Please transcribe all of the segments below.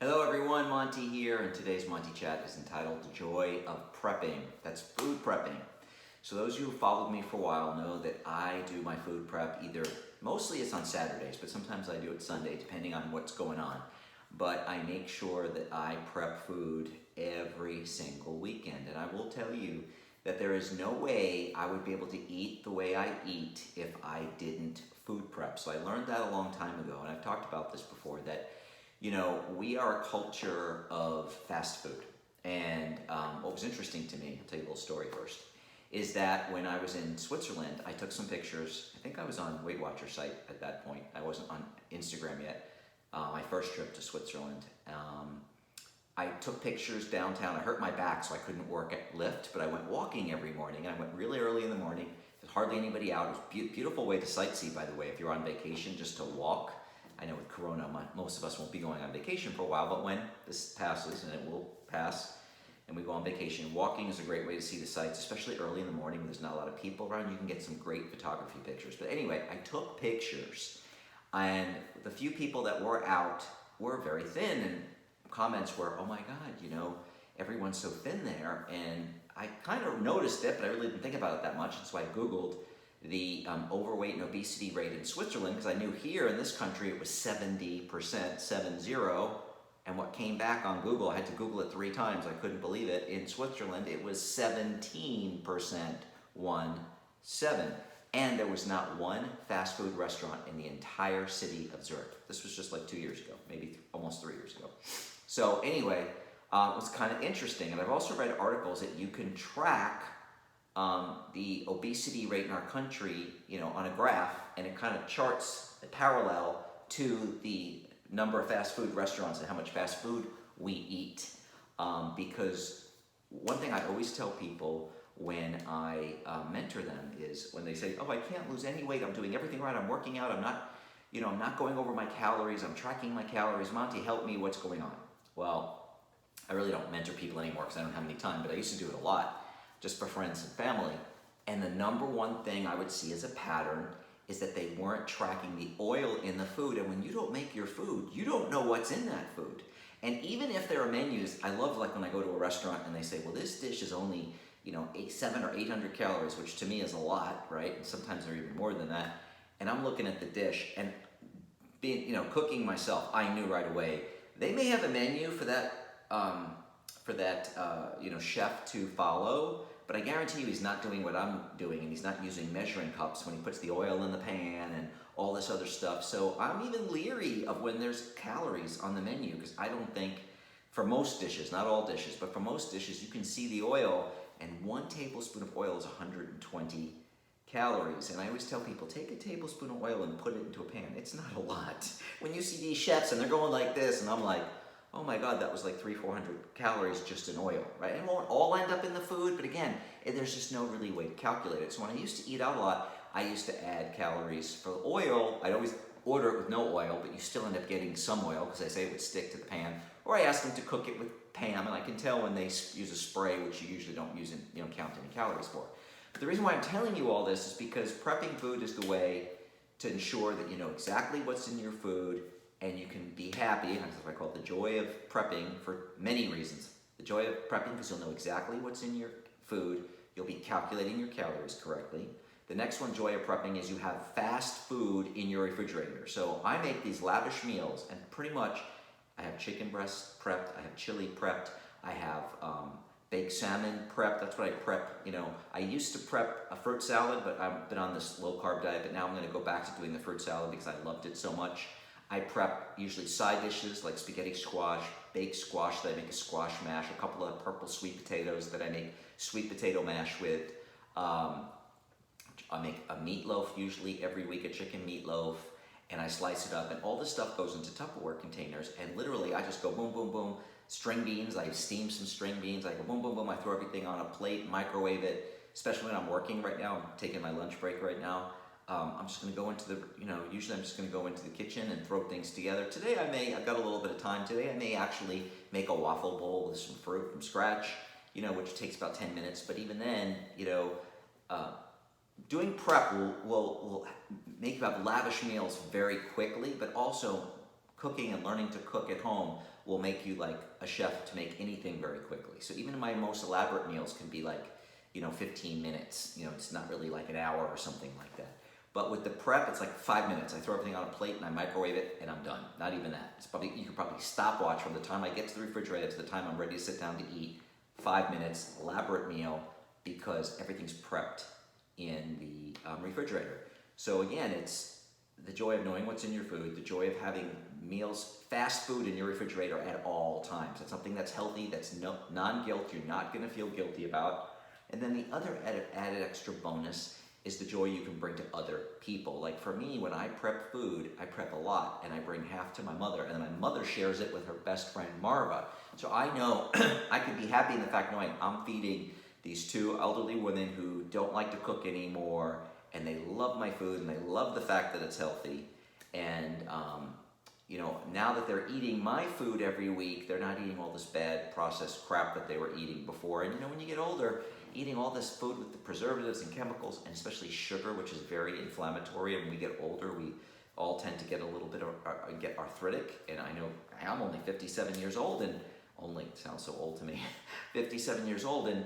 Hello everyone, Monty here, and today's Monty Chat is entitled The Joy of Prepping. That's food prepping. So those of you who followed me for a while know that I do my food prep mostly it's on Saturdays, but sometimes I do it Sunday depending on what's going on. But I make sure that I prep food every single weekend, and I will tell you that there is no way I would be able to eat the way I eat if I didn't food prep. So I learned that a long time ago, and I've talked about this before, that we are a culture of fast food. And what was interesting to me, I'll tell you a little story first, is that when I was in Switzerland, I took some pictures. I think I was on Weight Watchers site at that point. I wasn't on Instagram yet. My first trip to Switzerland. I took pictures downtown. I hurt my back, so I couldn't work at Lyft, but I went walking every morning. I went really early in the morning. There's hardly anybody out. It was a beautiful way to sightsee, by the way, if you're on vacation, just to walk. I know with Corona, most of us won't be going on vacation for a while, but when this passes, and it will pass, and we go on vacation, walking is a great way to see the sights, especially early in the morning when there's not a lot of people around. You can get some great photography pictures. But anyway, I took pictures, and the few people that were out were very thin, and comments were, oh my God, everyone's so thin there. And I kind of noticed it, but I really didn't think about it that much, and so I Googled the overweight and obesity rate in Switzerland, because I knew here in this country it was 70%, 70, and what came back on Google, I had to Google it 3 times, I couldn't believe it, in Switzerland it was 17%, 17, and there was not one fast food restaurant in the entire city of Zurich. This was just like 2 years ago, maybe almost 3 years ago. So anyway, it was kind of interesting, and I've also read articles that you can track the obesity rate in our country, on a graph, and it kind of charts a parallel to the number of fast food restaurants and how much fast food we eat. Because one thing I always tell people when I mentor them is when they say, "Oh, I can't lose any weight. I'm doing everything right. I'm working out. I'm not going over my calories. I'm tracking my calories. Monty, help me. What's going on?" Well, I really don't mentor people anymore because I don't have any time, but I used to do it a lot, just for friends and family. And the number one thing I would see as a pattern is that they weren't tracking the oil in the food. And when you don't make your food, you don't know what's in that food. And even if there are menus, I love like when I go to a restaurant and they say, well, this dish is only, 700 or 800 calories, which to me is a lot, right? And sometimes they're even more than that. And I'm looking at the dish and being, cooking myself, I knew right away, they may have a menu for that, chef to follow, but I guarantee you he's not doing what I'm doing, and he's not using measuring cups when he puts the oil in the pan and all this other stuff. So I'm even leery of when there's calories on the menu, because I don't think, for most dishes, not all dishes, but for most dishes, you can see the oil, and 1 tablespoon of oil is 120 calories. And I always tell people, take a tablespoon of oil and put it into a pan. It's not a lot. When you see these chefs and they're going like this, and I'm like, oh my God, that was like 300-400 calories just in oil, right? It won't all end up in the food, but again, there's just no really way to calculate it. So when I used to eat out a lot, I used to add calories. For oil, I'd always order it with no oil, but you still end up getting some oil because I say it would stick to the pan. Or I ask them to cook it with Pam, and I can tell when they use a spray, which you usually don't use and count any calories for. But the reason why I'm telling you all this is because prepping food is the way to ensure that you know exactly what's in your food, and you can be happy, and that's what I call it the joy of prepping for many reasons. The joy of prepping because you'll know exactly what's in your food. You'll be calculating your calories correctly. The next one, joy of prepping, is you have fast food in your refrigerator. So I make these lavish meals, and pretty much I have chicken breast prepped, I have chili prepped, I have baked salmon prepped. That's what I prep. I used to prep a fruit salad, but I've been on this low-carb diet, but now I'm going to go back to doing the fruit salad because I loved it so much. I prep usually side dishes like spaghetti squash, baked squash that I make a squash mash, a couple of purple sweet potatoes that I make sweet potato mash with. I make a meatloaf usually every week, a chicken meatloaf, and I slice it up, and all this stuff goes into Tupperware containers, and literally I just go boom, boom, boom. String beans, I steam some string beans, I go boom, boom, boom, I throw everything on a plate, microwave it, especially when I'm working right now. I'm taking my lunch break right now. I'm just going to go into usually I'm just going to go into the kitchen and throw things together. Today I've got a little bit of time. Today I may actually make a waffle bowl with some fruit from scratch, which takes about 10 minutes. But even then, doing prep will make you have lavish meals very quickly, but also cooking and learning to cook at home will make you like a chef to make anything very quickly. So even my most elaborate meals can be like, 15 minutes. It's not really like an hour or something like that. But with the prep, it's like 5 minutes. I throw everything on a plate and I microwave it and I'm done. Not even that. You could probably stopwatch from the time I get to the refrigerator to the time I'm ready to sit down to eat. 5 minutes, elaborate meal, because everything's prepped in the refrigerator. So again, it's the joy of knowing what's in your food, the joy of having meals, fast food in your refrigerator at all times. It's something that's healthy, that's non-guilt, you're not gonna feel guilty about. And then the other added extra bonus is the joy you can bring to other people. Like for me, when I prep food, I prep a lot and I bring half to my mother, and then my mother shares it with her best friend Marva. So I know I could be happy in the fact knowing I'm feeding these two elderly women who don't like to cook anymore, and they love my food and they love the fact that it's healthy. And now that they're eating my food every week, they're not eating all this bad processed crap that they were eating before. And when you get older, eating all this food with the preservatives and chemicals, and especially sugar, which is very inflammatory, and when we get older, we all tend to get a little bit of get arthritic. And I know I'm only 57 years old, and only sounds so old to me, 57 years old, and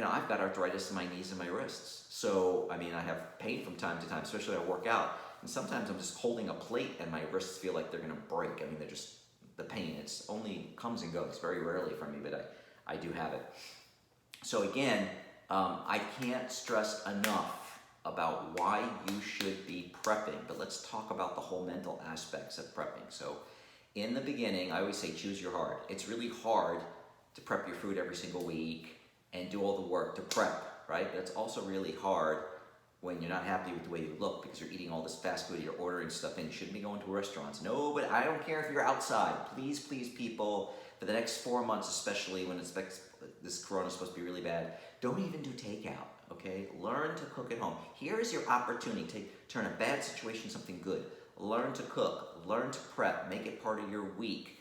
I've got arthritis in my knees and my wrists. So I have pain from time to time, especially when I work out. And sometimes I'm just holding a plate and my wrists feel like they're gonna break. They're just, the pain, it's only comes and goes very rarely for me, but I do have it. So again, I can't stress enough about why you should be prepping, but let's talk about the whole mental aspects of prepping. So in the beginning, I always say choose your heart. It's really hard to prep your food every single week and do all the work to prep, right? But it's also really hard when you're not happy with the way you look because you're eating all this fast food, you're ordering stuff in. You shouldn't be going to restaurants. No, but I don't care if you're outside. Please, people, for the next 4 months, especially when this corona is supposed to be really bad, don't even do takeout, okay? Learn to cook at home. Here is your opportunity to turn a bad situation something good. Learn to cook, learn to prep, make it part of your week.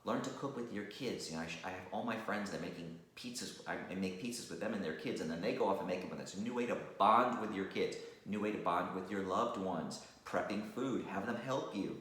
Learn to cook with your kids. I have all my friends that are making pizzas. I make pizzas with them and their kids, and then they go off and make them. And it's a new way to bond with your kids, new way to bond with your loved ones. Prepping food, have them help you.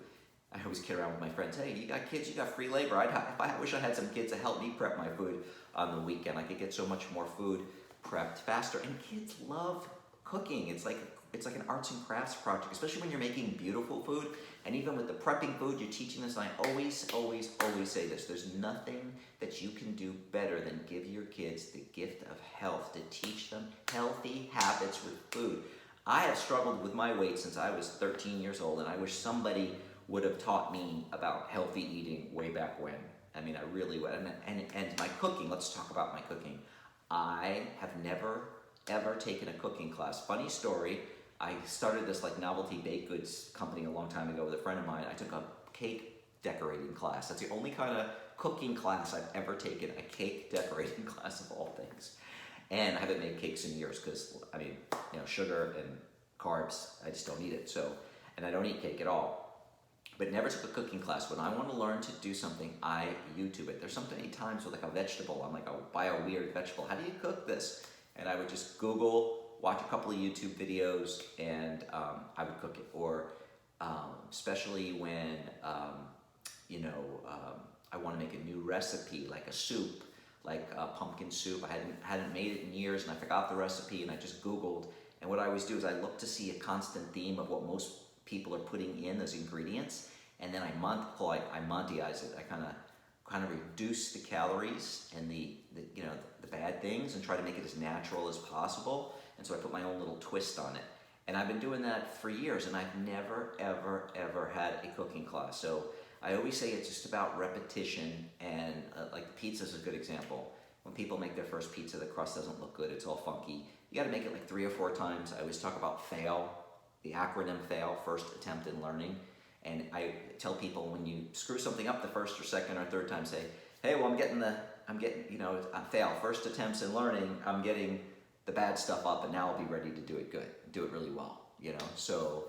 I always kid around with my friends. Hey, you got kids, you got free labor. I wish I had some kids to help me prep my food on the weekend. I could get so much more food prepped faster. And kids love cooking. It's like an arts and crafts project, especially when you're making beautiful food. And even with the prepping food, you're teaching this. And I always say this. There's nothing that you can do better than give your kids the gift of health, to teach them healthy habits with food. I have struggled with my weight since I was 13 years old, and I wish somebody would have taught me about healthy eating way back when. I really would. And my cooking, let's talk about my cooking. I have never, ever taken a cooking class. Funny story, I started this novelty baked goods company a long time ago with a friend of mine. I took a cake decorating class. That's the only kind of cooking class I've ever taken, a cake decorating class of all things. And I haven't made cakes in years because, sugar and carbs, I just don't eat it. And I don't eat cake at all. But never took a cooking class. When I want to learn to do something, I YouTube it. There's so many times with a vegetable, I'm like, I'll buy a weird vegetable. How do you cook this? And I would just Google, watch a couple of YouTube videos, and I would cook it. Or especially when, I want to make a new recipe, like a soup, like pumpkin soup. I hadn't made it in years, and I forgot the recipe, and I just Googled. And what I always do is I look to see a constant theme of what most people are putting in those ingredients, and then I Monteize it. I kind of reduce the calories and the bad things and try to make it as natural as possible. And so I put my own little twist on it. And I've been doing that for years, and I've never, ever had a cooking class. So I always say it's just about repetition, and pizza is a good example. When people make their first pizza, the crust doesn't look good, it's all funky. You gotta make it 3 or 4 times. I always talk about FAIL, the acronym FAIL, first attempt in learning. And I tell people when you screw something up the first or second or third time, say, hey, well, I'm getting FAIL, first attempts in learning, I'm getting the bad stuff up, and now I'll be ready to do it good, do it really well, So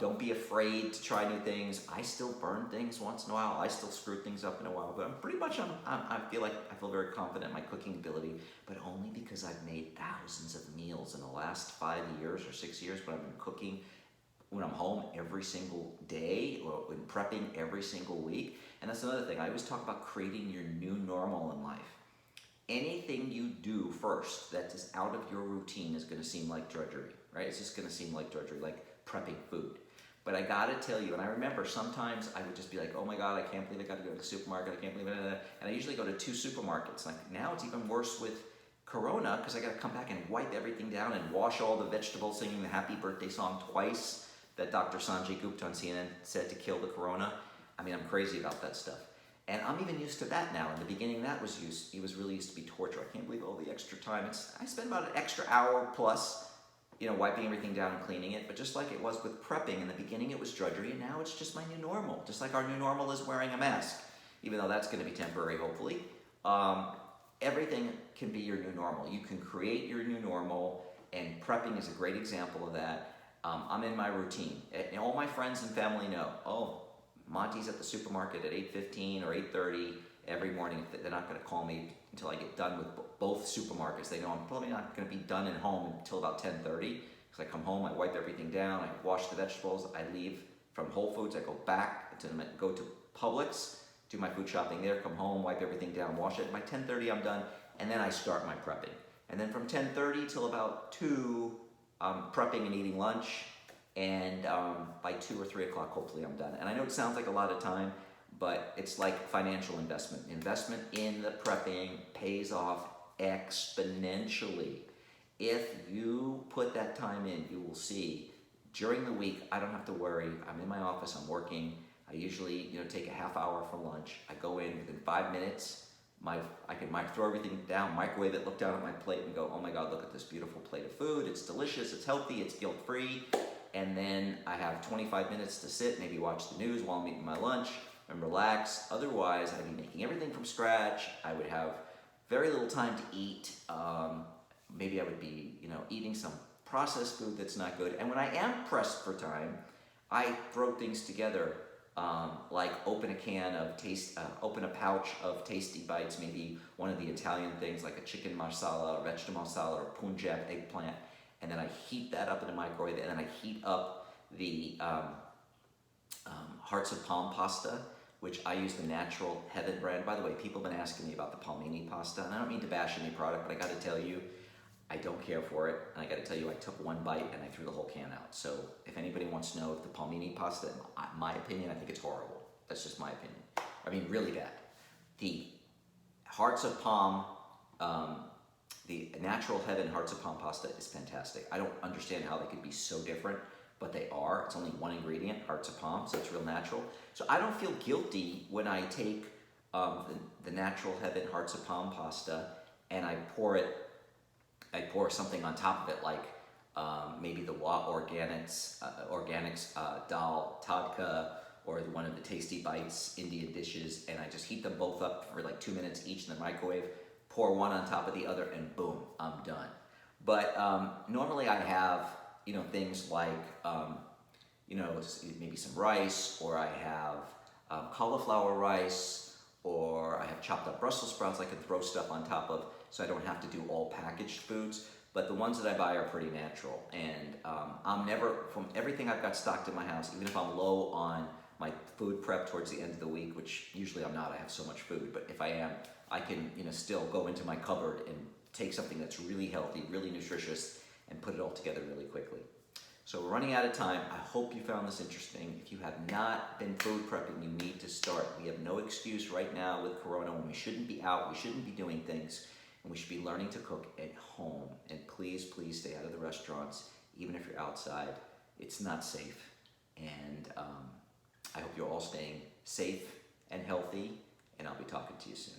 don't be afraid to try new things. I still burn things once in a while. I still screw things up in a while, but I'm pretty much, I feel very confident in my cooking ability, but only because I've made thousands of meals in the last 5 years or 6 years when I've been cooking when I'm home every single day or when prepping every single week. And that's another thing. I always talk about creating your new normal in life. Anything you do first that is out of your routine is going to seem like drudgery, right? It's just going to seem like drudgery, like prepping food. But I gotta tell you, and I remember sometimes I would just be like, oh my God, I can't believe I gotta go to the supermarket, I can't believe it. And I usually go to 2 supermarkets. Like now it's even worse with Corona because I gotta come back and wipe everything down and wash all the vegetables, singing the happy birthday song twice that Dr. Sanjay Gupta on CNN said to kill the Corona. I mean, I'm crazy about that stuff. And I'm even used to that now. In the beginning, it was really used to be torture. I can't believe all the extra time. I spend about an extra hour plus wiping everything down and cleaning it. But just like it was with prepping, in the beginning it was drudgery, and now it's just my new normal. Just like our new normal is wearing a mask, even though that's going to be temporary, hopefully. Everything can be your new normal. You can create your new normal, and prepping is a great example of that. I'm in my routine. And all my friends and family know, oh, Monty's at the supermarket at 8:15 or 8:30 every morning. They're not going to call me until I get done with both supermarkets. They know I'm probably not going to be done at home until about 10:30 because I come home, I wipe everything down, I wash the vegetables, I leave from Whole Foods, I go back to go to Publix, do my food shopping there, come home, wipe everything down, wash it. By 10:30 I'm done, and then I start my prepping. And then from 10:30 till about 2, I'm prepping and eating lunch, and by 2 or 3 o'clock hopefully I'm done. And I know it sounds like a lot of time, but it's like financial investment. Investment in the prepping pays off exponentially. If you put that time in, you will see during the week, I don't have to worry. I'm in my office, I'm working. I usually take a half hour for lunch. I go in within 5 minutes. I can throw everything down, microwave it, look down at my plate and go, oh my God, look at this beautiful plate of food. It's delicious, it's healthy, it's guilt-free. And then I have 25 minutes to sit, maybe watch the news while I'm eating my lunch and relax. Otherwise, I'd be making everything from scratch. I would have very little time to eat. Maybe I would be, eating some processed food that's not good. And when I am pressed for time, I throw things together, like open a pouch of Tasty Bites, maybe one of the Italian things like a chicken marsala, or vegetable marsala, or Punjab eggplant, and then I heat that up in the microwave, and then I heat up the Hearts of Palm pasta, which I use the Natural Heaven brand. By the way, people have been asking me about the palmini pasta, and I don't mean to bash any product, but I gotta tell you, I don't care for it, and I gotta tell you, I took one bite and I threw the whole can out. So if anybody wants to know if the palmini pasta, in my opinion, I think it's horrible. That's just my opinion. I mean, really bad. The Hearts of Palm, the Natural Heaven Hearts of Palm pasta is fantastic. I don't understand how they could be so different, but they are. It's only one ingredient, Hearts of Palm, so it's real natural. So I don't feel guilty when I take the Natural Heaven Hearts of Palm pasta and I pour something on top of it, like maybe the Organics Dal Tadka, or one of the Tasty Bites Indian dishes, and I just heat them both up for like 2 minutes each in the microwave, pour one on top of the other, and boom, I'm done. But normally I have, things like, maybe some rice, or I have cauliflower rice, or I have chopped up Brussels sprouts I can throw stuff on top of, so I don't have to do all packaged foods. But the ones that I buy are pretty natural. And I'm never, from everything I've got stocked in my house, even if I'm low on my food prep towards the end of the week, which usually I'm not, I have so much food, but if I am, I can still go into my cupboard and take something that's really healthy, really nutritious, and put it all together really quickly. So we're running out of time. I hope you found this interesting. If you have not been food prepping, you need to start. We have no excuse right now with Corona when we shouldn't be out, we shouldn't be doing things, and we should be learning to cook at home. And please, please stay out of the restaurants, even if you're outside. It's not safe. And I hope you're all staying safe and healthy, and I'll be talking to you soon.